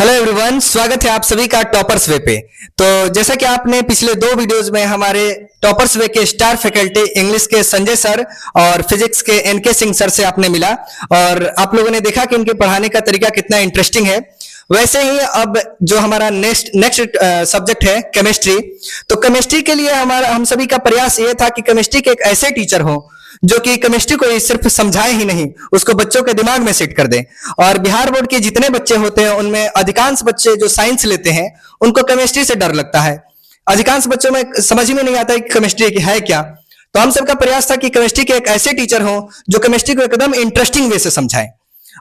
Hello everyone, स्वागत है आप सभी का टॉपर्स वे पे। तो जैसा कि आपने पिछले 2 वीडियोस में हमारे टॉपर्स वे के स्टार फैकल्टी इंग्लिश के संजय सर और फिजिक्स के एनके सिंह सर से आपने मिला और आप लोगों ने देखा कि इनके पढ़ाने का तरीका कितना इंटरेस्टिंग है। वैसे ही अब जो हमारा नेक्स्ट सब्जेक्ट है केमिस्ट्री, तो केमिस्ट्री के लिए हम सभी का प्रयास ये था कि केमिस्ट्री के एक ऐसे टीचर हो जो कि केमिस्ट्री को सिर्फ समझाए ही नहीं, उसको बच्चों के दिमाग में सेट कर दे। और बिहार बोर्ड के जितने बच्चे होते हैं उनमें अधिकांश बच्चे जो साइंस लेते हैं उनको केमिस्ट्री से डर लगता है। अधिकांश बच्चों में समझ में नहीं आता कि केमिस्ट्री है क्या। तो हम सबका प्रयास था कि केमिस्ट्री के एक ऐसे टीचर हो जो केमिस्ट्री को एकदम इंटरेस्टिंग वे से समझाए,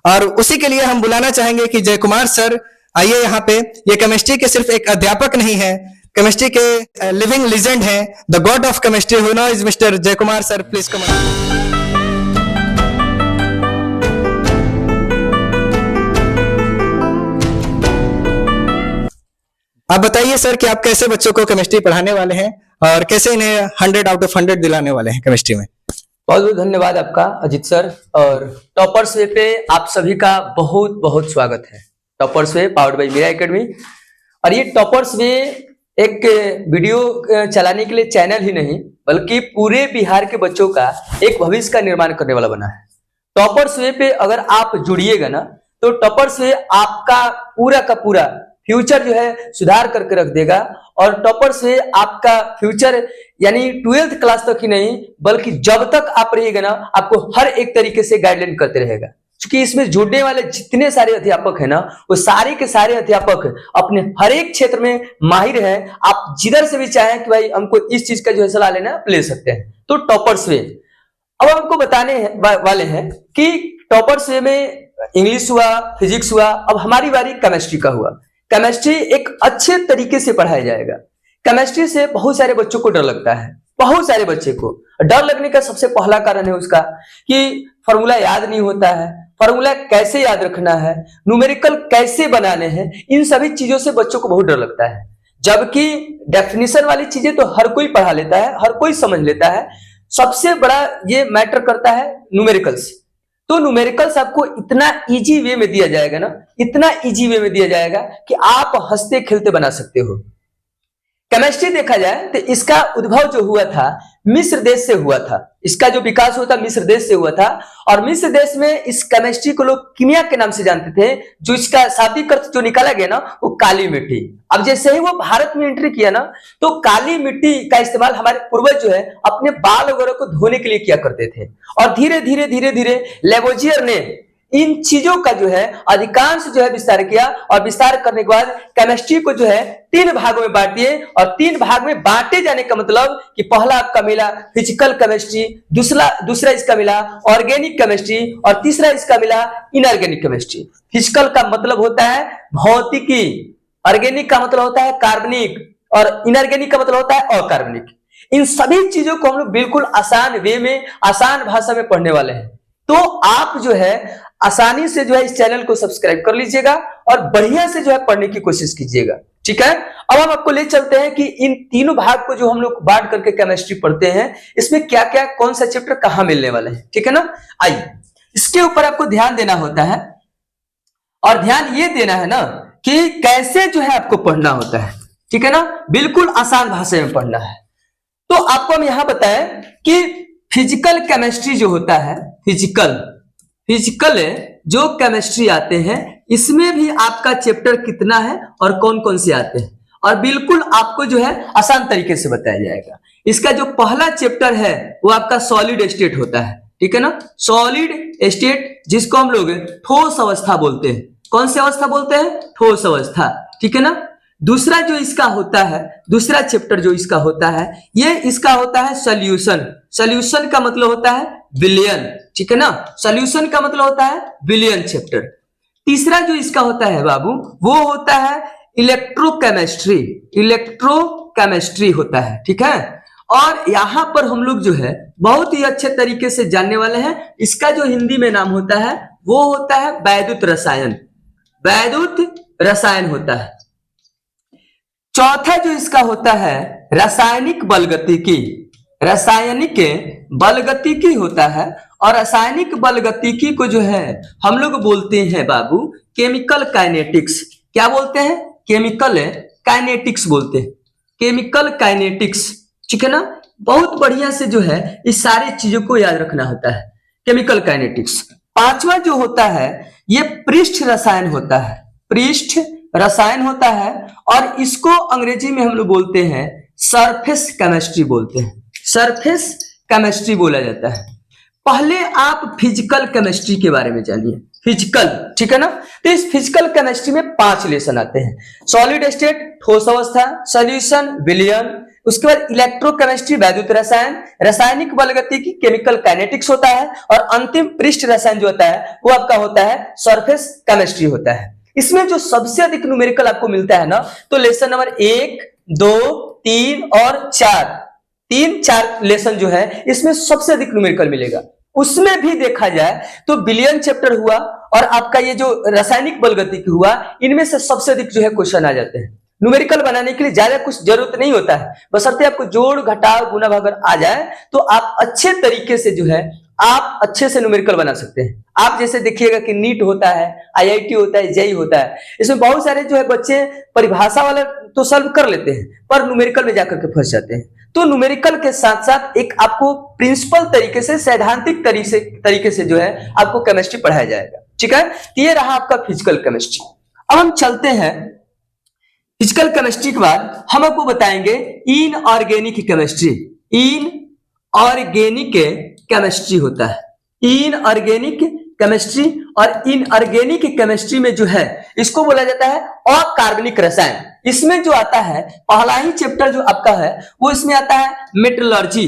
और उसी के लिए हम बुलाना चाहेंगे कि जय कुमार सर आइए यहाँ पे। ये केमिस्ट्री के सिर्फ एक अध्यापक नहीं है, केमिस्ट्री के लिविंग लीजेंड हैं, the God of chemistry who know is mister जय कुमार सर। Please come. आप बताइए सर कि आप कैसे बच्चों को केमिस्ट्री पढ़ाने वाले हैं और कैसे इन्हें 100 आउट ऑफ 100 दिलाने वाले हैं केमिस्ट्री में। बहुत बहुत धन्यवाद आपका अजीत सर। और टॉपर्स वे पे आप सभी का बहुत बहुत स्वागत है। Toppers way powered by Meera academy. और ये टॉपर्स वे एक वीडियो चलाने के लिए चैनल ही नहीं बल्कि पूरे बिहार के बच्चों का एक भविष्य का निर्माण करने वाला बना है। टॉपर्स वे पे अगर आप जुड़िएगा ना तो टॉपर्स वे आपका पूरा का पूरा फ्यूचर जो है सुधार करके रख देगा। और टॉपर्स वे आपका फ्यूचर यानी 12th क्लास तक ही नहीं बल्कि जब तक आप रहिएगा ना आपको हर एक तरीके से गाइडलाइन करते रहेगा। क्योंकि इसमें जुड़ने वाले जितने सारे अध्यापक है ना वो सारे के सारे अध्यापक अपने हर एक क्षेत्र में माहिर है। आप जिधर से भी चाहें कि भाई हमको इस चीज का जो है सलाह लेना आप ले सकते हैं। तो टॉपर्स वे अब हमको बताने वाले हैं कि टॉपर्स वे में इंग्लिश हुआ, फिजिक्स हुआ, अब हमारी बारी केमिस्ट्री का हुआ। केमिस्ट्री एक अच्छे तरीके से पढ़ाया जाएगा। केमिस्ट्री से बहुत सारे बच्चों को डर लगता है। बहुत सारे बच्चे को डर लगने का सबसे पहला कारण है उसका कि फॉर्मूला याद नहीं होता है, फॉर्मूला कैसे याद रखना है, न्यूमेरिकल कैसे बनाने हैं, इन सभी चीजों से बच्चों को बहुत डर लगता है। जबकि डेफिनेशन वाली चीजें तो हर कोई पढ़ा लेता है, हर कोई समझ लेता है। सबसे बड़ा ये मैटर करता है न्यूमेरिकल्स। तो न्यूमेरिकल्स आपको इतना इजी वे में दिया जाएगा ना, इतना इजी वे में दिया जाएगा कि आप हंसते खेलते बना सकते हो। केमिस्ट्री देखा जाए तो इसका उद्भव जो हुआ था मिस्र देश से हुआ था। इसका जो विकास हुआ था मिस्र देश से हुआ था। और मिस्र देश में इस केमिस्ट्री को लोग कीमिया के नाम से जानते थे। जो इसका शाब्दिक अर्थ जो निकाला गया ना वो काली मिट्टी। अब जैसे ही वो भारत में एंट्री किया ना तो काली मिट्टी का इस्तेमाल हमारे पूर्वज जो है अपने बाल वगैरह को धोने के लिए किया करते थे। और धीरे धीरे धीरे धीरे लेवोजियर ने इन चीजों का जो है अधिकांश जो है विस्तार किया। और विस्तार करने के बाद केमिस्ट्री को जो है 3 भागों में बांट दिए। और 3 भाग में बांटे जाने का मतलब कि पहला आपका मिला फिजिकल केमिस्ट्री, दूसरा इसका मिला ऑर्गेनिक केमिस्ट्री और तीसरा इसका मिला इनऑर्गेनिक केमिस्ट्री। फिजिकल का मतलब होता है भौतिकी, ऑर्गेनिक का मतलब होता है कार्बनिक और इनऑर्गेनिक का मतलब होता है अकार्बनिक। इन सभी चीजों को हम लोग बिल्कुल आसान वे में, आसान भाषा में पढ़ने वाले हैं। तो आप जो है आसानी से जो है इस चैनल को सब्सक्राइब कर लीजिएगा और बढ़िया से जो है पढ़ने की कोशिश कीजिएगा। ठीक है, अब हम आपको ले चलते हैं कि इन तीनों भाग को जो हम लोग बांट करके केमिस्ट्री पढ़ते हैं इसमें क्या क्या कौन सा चैप्टर कहां मिलने वाला है। ठीक है ना, आइए इसके ऊपर आपको ध्यान देना होता है। और ध्यान ये देना है ना कि कैसे जो है आपको पढ़ना होता है। ठीक है ना, बिल्कुल आसान भाषा में पढ़ना है। तो आपको हम यहां बताएं कि फिजिकल केमिस्ट्री जो होता है, फिजिकल जो केमिस्ट्री आते हैं इसमें भी आपका चैप्टर कितना है और कौन कौन से आते हैं और बिल्कुल आपको जो है आसान तरीके से बताया जाएगा। इसका जो पहला चैप्टर है वो आपका सॉलिड स्टेट होता है। ठीक है ना, सॉलिड स्टेट जिसको हम लोग ठोस अवस्था बोलते हैं। कौन सी अवस्था बोलते हैं? ठोस अवस्था। ठीक है ना, दूसरा जो इसका होता है, दूसरा चैप्टर जो इसका होता है ये इसका होता है सॉल्यूशन। सॉल्यूशन का मतलब होता है विलयन। ठीक है ना, सॉल्यूशन का मतलब होता है विलयन चैप्टर। तीसरा जो इसका होता है बाबू वो होता है इलेक्ट्रोकेमिस्ट्री। इलेक्ट्रोकेमिस्ट्री होता है। ठीक है, और यहां पर हम लोग जो है बहुत ही अच्छे तरीके से जानने वाले हैं। इसका जो हिंदी में नाम होता है वो होता है वैद्युत रसायन। वैद्युत रसायन होता है। चौथा जो इसका होता है रासायनिक बलगतिकी। रासायनिक बलगतिकी होता है। और रासायनिक बलगतिकी को जो है हम लोग बोलते हैं बाबू केमिकल काइनेटिक्स। क्या बोलते हैं? केमिकल काइनेटिक्स बोलते हैं, केमिकल काइनेटिक्स, ठीक है ना। बहुत बढ़िया से जो है इस सारी चीजों को याद रखना होता है, केमिकल काइनेटिक्स। पांचवा जो होता है ये पृष्ठ रसायन होता है, पृष्ठ रसायन होता है, और इसको अंग्रेजी में हम लोग बोलते हैं सरफेस केमिस्ट्री बोलते हैं, सरफेस केमिस्ट्री बोला जाता है। पहले आप फिजिकल केमिस्ट्री के बारे में जानिए, फिजिकल, ठीक है ना। तो इस फिजिकल केमिस्ट्री में 5 लेसन आते हैं, सॉलिड स्टेट ठोस अवस्था, सॉल्यूशन विलयन, उसके बाद इलेक्ट्रोकेमिस्ट्री वैद्युत रसायन, रासायनिक बलगतिकी केमिकल काइनेटिक्स होता है, और अंतिम पृष्ठ रसायन जो होता है वो आपका होता है सरफेस केमिस्ट्री होता है। इसमें जो सबसे अधिक न्यूमेरिकल आपको मिलता है ना, तो लेसन नंबर 1, 2, 3 और 4, 3-4 लेसन जो है इसमें सबसे अधिक न्यूमेरिकल मिलेगा। उसमें भी देखा जाए तो विलियन चैप्टर हुआ और आपका ये जो रासायनिक बलगतिकी हुआ, इनमें से सबसे अधिक जो है क्वेश्चन आ जाते हैं। न्यूमेरिकल बनाने के लिए ज्यादा कुछ जरूरत नहीं होता है, बशर्ते आपको जोड़ घटाव गुना भाग आ जाए तो आप अच्छे तरीके से जो है आप अच्छे से न्यूमेरिकल बना सकते हैं। आप जैसे देखिएगा कि नीट होता है, आईआईटी होता है, जेईई होता है, इसमें बहुत सारे जो है बच्चे परिभाषा वाला तो सॉल्व कर लेते हैं पर न्यूमेरिकल में जाकर के फंस जाते हैं। तो न्यूमेरिकल के साथ साथ एक आपको प्रिंसिपल तरीके से, सैद्धांतिक तरीके से जो है आपको केमिस्ट्री पढ़ाया जाएगा, ठीक है। तो ये रहा आपका फिजिकल केमिस्ट्री। अब हम चलते हैं फिजिकल केमिस्ट्री के बाद हम आपको बताएंगे इनऑर्गेनिक केमिस्ट्री। इनऑर्गेनिक केमिस्ट्री होता है, इनऑर्गेनिक केमिस्ट्री, और इनऑर्गेनिक केमिस्ट्री में जो है इसको बोला जाता है अकार्बनिक रसायन। इसमें जो आता है पहला ही चैप्टर जो आपका है वो इसमें आता है मेटलर्जी,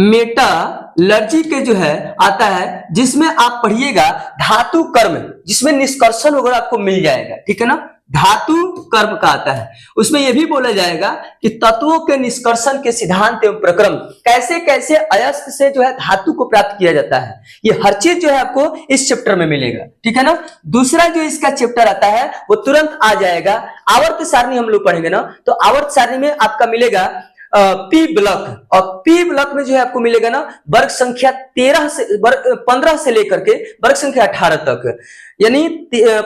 मेटालर्जी के जो है आता है, जिसमें आप पढ़िएगा धातु कर्म, जिसमें निष्कर्षण वगैरह आपको मिल जाएगा, ठीक है ना। धातु कर्म का आता है, उसमें यह भी बोला जाएगा कि तत्वों के निष्कर्षण के सिद्धांत एवं प्रक्रम, कैसे कैसे अयस्क से जो है धातु को प्राप्त किया जाता है, ये हर चीज जो है आपको इस चैप्टर में मिलेगा, ठीक है ना। दूसरा जो इसका चैप्टर आता है वो तुरंत आ जाएगा, आवर्त सारणी हम लोग पढ़ेंगे ना, तो आवर्त सारणी में आपका मिलेगा पी ब्लॉक, और पी ब्लॉक में जो है आपको मिलेगा ना वर्ग संख्या 15 से लेकर के वर्ग संख्या 18 तक, यानी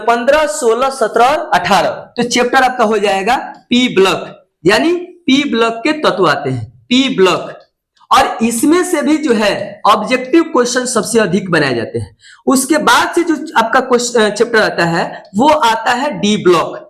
15, 16, 17 और 18। तो चैप्टर आपका हो जाएगा पी ब्लॉक, यानी पी ब्लॉक के तत्व आते हैं, पी ब्लॉक, और इसमें से भी जो है ऑब्जेक्टिव क्वेश्चन सबसे अधिक बनाए जाते हैं। उसके बाद से जो आपका क्वेश्चन चैप्टर आता है वो आता है डी ब्लॉक।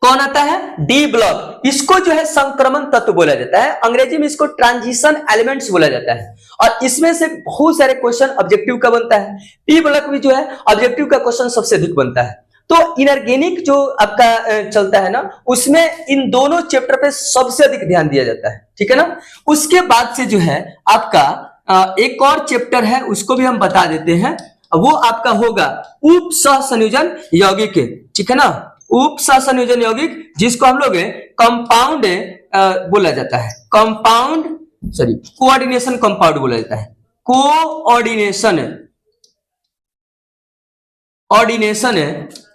कौन आता है? D block. इसको जो है संक्रमण तत्व बोला जाता है, अंग्रेजी में इसको ट्रांजिशन एलिमेंट्स बोला जाता है, और इसमें से बहुत सारे क्वेश्चन ऑब्जेक्टिव का बनता है। पी ब्लॉक भी जो है ऑब्जेक्टिव का क्वेश्चन सबसे अधिक बनता है। तो इनऑर्गेनिक जो आपका चलता है ना, उसमें इन दोनों चैप्टर पे सबसे अधिक ध्यान दिया जाता है, ठीक है ना। उसके बाद से जो है आपका एक और चैप्टर है, उसको भी हम बता देते हैं, वो आपका होगा उप सहसंयोजन यौगिक, ठीक है ना, उप सहसंयोजन यौगिक, जिसको हम लोग कंपाउंड बोला जाता है, कंपाउंड सॉरी कोऑर्डिनेशन कंपाउंड बोला जाता है, कोऑर्डिनेशन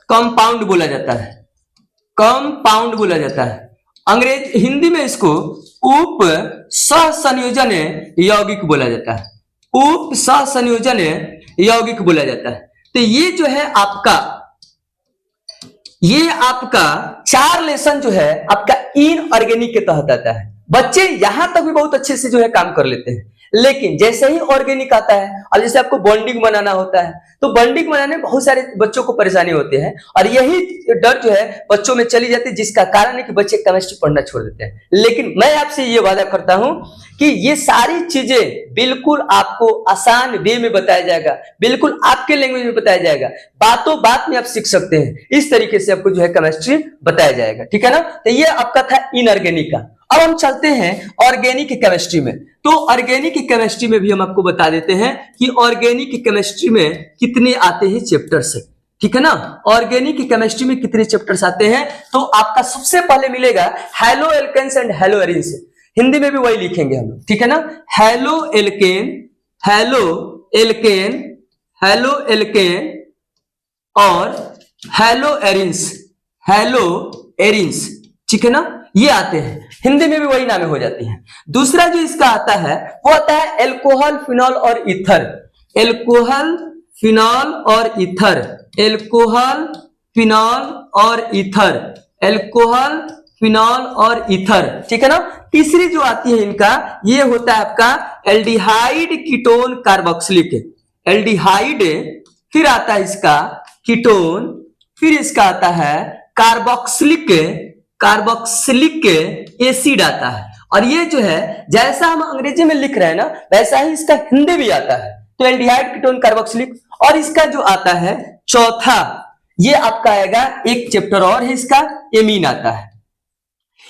कंपाउंड बोला जाता है, कंपाउंड बोला जाता है। हिंदी में इसको उप सहसंयोजन यौगिक बोला जाता है, उप सहसंयोजन यौगिक बोला जाता है। तो ये जो है ये आपका 4 लेसन जो है आपका इनऑर्गेनिक के तहत आता है। बच्चे यहां तक भी बहुत अच्छे से जो है काम कर लेते हैं, लेकिन जैसे ही ऑर्गेनिक आता है और जैसे आपको बॉन्डिंग बनाना होता है, तो बॉन्डिंग बनाने में बहुत सारे बच्चों को परेशानी होती है, और यही डर जो है बच्चों में चली जाती है, जिसका कारण है कि बच्चे केमिस्ट्री पढ़ना छोड़ देते हैं। लेकिन मैं आपसे ये वादा करता हूं कि ये सारी चीजें बिल्कुल आपको आसान वे में बताया जाएगा, बिल्कुल आपके लैंग्वेज में बताया जाएगा, बातों बात में आप सीख सकते हैं, इस तरीके से आपको जो है केमिस्ट्री बताया जाएगा, ठीक है ना। तो ये आपका था इनऑर्गेनिक का। अब हम चलते हैं ऑर्गेनिक केमिस्ट्री में। तो ऑर्गेनिक केमिस्ट्री में भी हम आपको बता देते हैं कि ऑर्गेनिक केमिस्ट्री में कितने आते हैं चैप्टर्स, ठीक है ना। ऑर्गेनिक केमिस्ट्री में कितने चैप्टर्स आते हैं, तो आपका सबसे पहले मिलेगा haloalkanes and haloarenes, Hindi में भी वही लिखेंगे हम, ठीक है ना। Haloalkane, haloalkane, haloalkane और हेलो एरिन्स, हेलो एरिन्स, ठीक है ना, ये आते हैं। हिंदी में भी वही नामें हो जाती हैं। दूसरा जो इसका आता है वो आता है एल्कोहल, फिनॉल और ईथर, एल्कोहल, फिनॉल और ईथर, एल्कोहल, फिनॉल और ईथर, एल्कोहल, फिनॉल और ईथर, ठीक है ना। तीसरी जो आती है इनका, ये होता है आपका एल्डिहाइड कीटोन कार्बोक्सिलिक, एल्डिहाइड, फिर आता है इसका कीटोन, फिर इसका आता है कार्बोक्सिलिक, कार्बोक्सिलिक एसिड आता है। और ये जो है जैसा हम अंग्रेजी में लिख रहे हैं ना, वैसा ही इसका हिंदी भी आता है। तो एल्डिहाइड कीटोन कार्बोक्सिलिक, और इसका जो आता है चौथा, ये आपका आएगा एक चैप्टर और है इसका, एमीन आता है।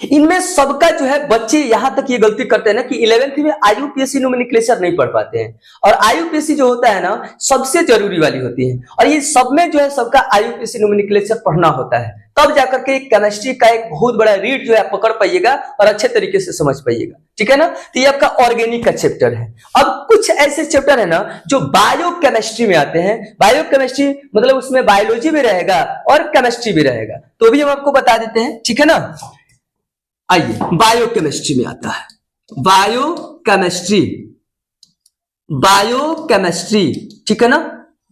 इनमें सबका जो है बच्चे यहां तक ये गलती करते हैं ना कि 11वीं में आईयूपीएससी नोमेनक्लेचर नहीं पढ़ पाते हैं, और आईयूपीएससी जो होता है ना सबसे जरूरी वाली होती है, और ये सब में जो है सबका आईयूपीएससी नोमेनक्लेचर पढ़ना होता है, तब जाकर के केमिस्ट्री का एक बहुत बड़ा रीड जो है पकड़ पाइएगा और अच्छे तरीके से समझ पाइएगा, ठीक है ना। तो ये आपका ऑर्गेनिक का चैप्टर है। अब कुछ ऐसे चैप्टर है ना जो बायोकेमिस्ट्री में आते हैं, बायोकेमिस्ट्री मतलब उसमें बायोलॉजी भी रहेगा और केमिस्ट्री भी रहेगा, तो भी हम आपको बता देते हैं, ठीक है ना। आइए बायोकेमिस्ट्री में आता है, बायोकेमिस्ट्री, बायोकेमिस्ट्री, ठीक है ना,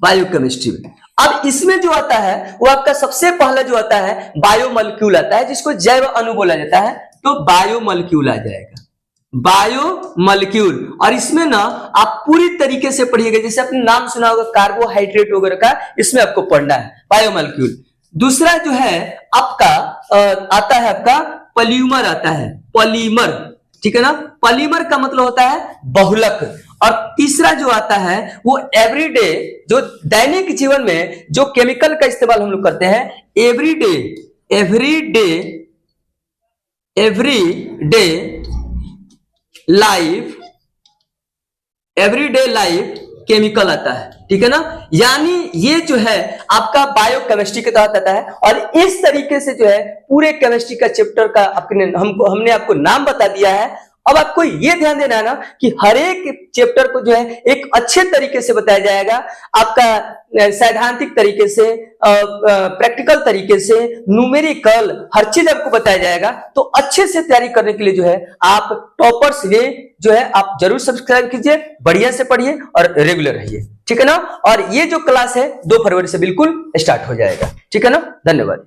बायोकेमिस्ट्री में। अब इसमें जो आता है वो आपका सबसे पहला जो आता है बायोमोलिक्यूल आता है, जिसको जैव अणु बोला जाता है, तो बायोमोलिक्यूल आ जाएगा, बायोमोलिक्यूल। और इसमें ना आप पूरी तरीके से पढ़िएगा, जैसे आपने नाम सुना होगा कार्बोहाइड्रेट वगैरह का, इसमें आपको पढ़ना है बायोमोलिक्यूल। दूसरा जो है आपका आता है आपका पॉलीमर आता है, पॉलीमर, ठीक है ना। पॉलीमर का मतलब होता है बहुलक। और तीसरा जो आता है वो एवरीडे, जो दैनिक जीवन में जो केमिकल का इस्तेमाल हम लोग करते हैं, everyday, everyday, everyday life, everyday life chemical आता है, ठीक है ना। यानी ये जो है आपका बायोकेमिस्ट्री के तहत आता है। और इस तरीके से जो है पूरे केमिस्ट्री का चैप्टर का हमने आपको नाम बता दिया है। अब आपको ये ध्यान देना है ना कि हर एक चैप्टर को जो है एक अच्छे तरीके से बताया जाएगा, आपका सैद्धांतिक तरीके से, प्रैक्टिकल तरीके से, न्यूमेरिकल, हर चीज आपको बताया जाएगा। तो अच्छे से तैयारी करने के लिए जो है आप टॉपर्स वे जो है आप जरूर सब्सक्राइब कीजिए, बढ़िया से पढ़िए और रेगुलर रहिए, ठीक है ना। और ये जो क्लास है 2 फरवरी से बिल्कुल स्टार्ट हो जाएगा, ठीक है ना। धन्यवाद।